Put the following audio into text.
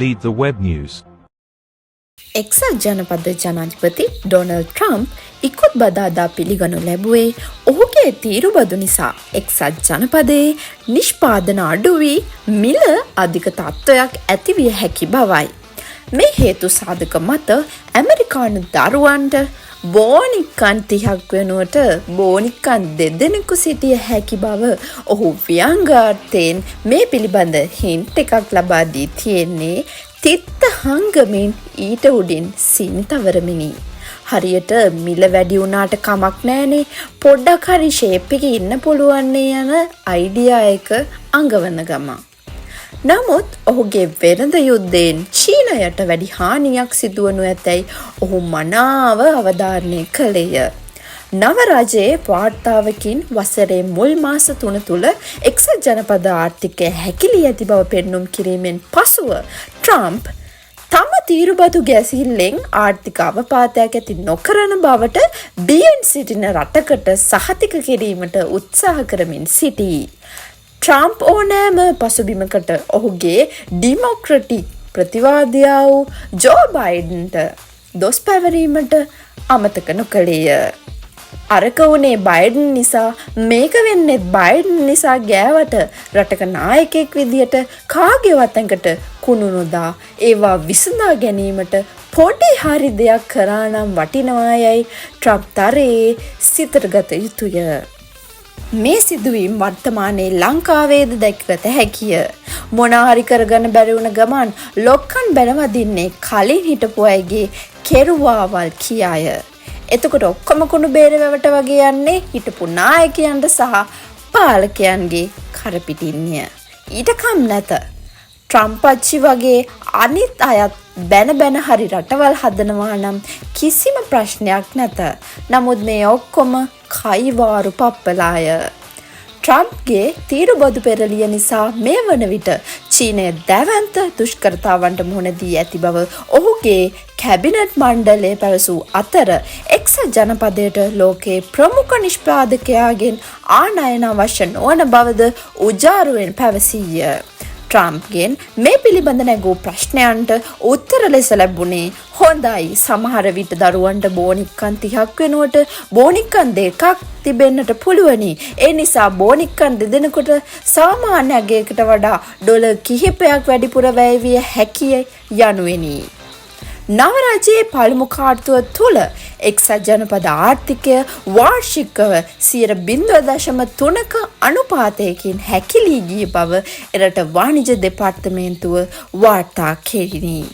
lead the web news. එක්සත් ජනපද ජනාධිපති Donald Trump ඉකුත් බදාදා පිළිගනු ලැබුවේ ඔහුගේ තීරුබදු නිසා එක්සත් ජනපදයේ නිෂ්පාදන අඩු වී මිල අධික තත්ත්වයක් ඇතිවිය හැකි බවයි. මේ හේතු සාධක මත ඇමරිකානු දරුවන්ට බෝනික්කන් 30ක් වෙනුවට බෝනික්කන් 2 දෙනෙකු සිටිය හැකි බව ඔහු ව්‍යංගාර්ථයෙන් මේ පිළිබඳ හින්ට් එකක් ලබා දී තියෙන්නේ තිත්ත හංගමින් ඊට උඩින් සිනිතවරමිනි. හරියට මිල වැඩි වුණාට කමක් නෑනේ පොඩ්ඩක් හරි ෂේප් එකේ ඉන්න පුළුවන් යන අයිඩියා එක අඟවන ගම. නමුත් ඔහුගේ වෙළඳ යුද්ධයෙන් චීනයට වැඩි හානියක් සිදුවනු ඇතැයි ඔහු මනාව අවධාරණය කළේය. නව රජයේ වාර්තාවකින් වසරේ මුල් මාස 3 තුල එක්සත් ජනපද ආර්ථිකය හැකිලී ඇති බව පෙන්눔 කිරීමෙන් පසුව ට්‍රම්ප් තම තීරුබදු ගැසීල්ලෙන් ආර්ථික අවපාතයක් ඇති නොකරන බවට බියෙන් සිටින රටකට සහතික කිරීමට උත්සාහ කරමින් සිටී. ට්‍රම්ප් ඕනෑම පසුබිමකට ඔහුගේ ඩිමොක්‍රටික් ප්‍රතිවාදියා වූ ජෝ බයිඩන්ට දොස් පැවරීමට අමතක නොකළේය. අරක වුණේ බයිඩන් නිසා මේක වෙන්නේ බයිඩන් නිසා ගෑවට රටක නායකයෙක් විදියට කාගේවත් ඇඟට කුණු නොදා ඒවා විසඳා ගැනීමට පොඩි හරි දෙයක් කරා නම් වටිනවා යයි ට්‍රම්ප් තරයේ සිතට ගත යුතුය. මේ සිදුවීම් වර්තමානයේ ලංකාවේද දැකගත හැකිය. මොනාහරි කරගන්න බැරි වුණ ගමන් ලොක්කන් බැලවදින්නේ කලින් හිටපු අයගේ කෙරුවාවල් කියාය. එතකොට ඔක්කොම කුණු බේරවැවට වගේ යන්නේ හිටපු නායකයන්ට සහ පාලකයන්ගේ කරපිටින්ය. ඊට කම් නැත. ට්‍රම්ප් අච්චි වගේ අනිත් අයත් බැන හරි රටවල් හදනවා නම් කිසිම ප්‍රශ්නයක් නැත. නමුත් මේ ඔක්කොම කයිවාරු පප්පලාය. ට්‍රම්ප්ගේ තීරුබදු පෙරළිය නිසා මේ වන විට චීනය දැවන්ත දුෂ්කරතාවන්ට මුහුණ දී ඇති බව ඔහුගේ කැබිනට් මණ්ඩලය පැවසූ අතර එක්සත් ජනපදයට ලෝකයේ ප්‍රමුඛ නිෂ්පාදකයාගෙන් ආනයන අවශ්‍ය නොවන බවද උජාරුවෙන් පැවසීය. ට්‍රම්ප්ගෙන් මේ පිළිබඳ නැගූ ප්‍රශ්නයන්ට උත්තර ලෙස ලැබුණේ හොඳයි සමහර විට දරුවන්ට බෝනික්කන් 30ක් වෙනුවට බෝනික්කන් 2ක් තිබෙන්නට පුළුවනි. ඒ නිසා බෝනික්කන් 2 දෙනෙකුට සාමාන්‍ය අගයකට වඩා ඩොලර් කිහිපයක් වැඩිපුර වැය විය හැකිය යනුවෙනි. නව රජයේ පළමු කාර්තුව තුළ එක්සත් ජනපද ආර්ථිකය වාර්ෂිකව 0.3ක අනුපාතයකින් හැකිලී ගිය බව එරට වාණිජ දෙපාර්තමේන්තුව වාර්තා කෙරිණි.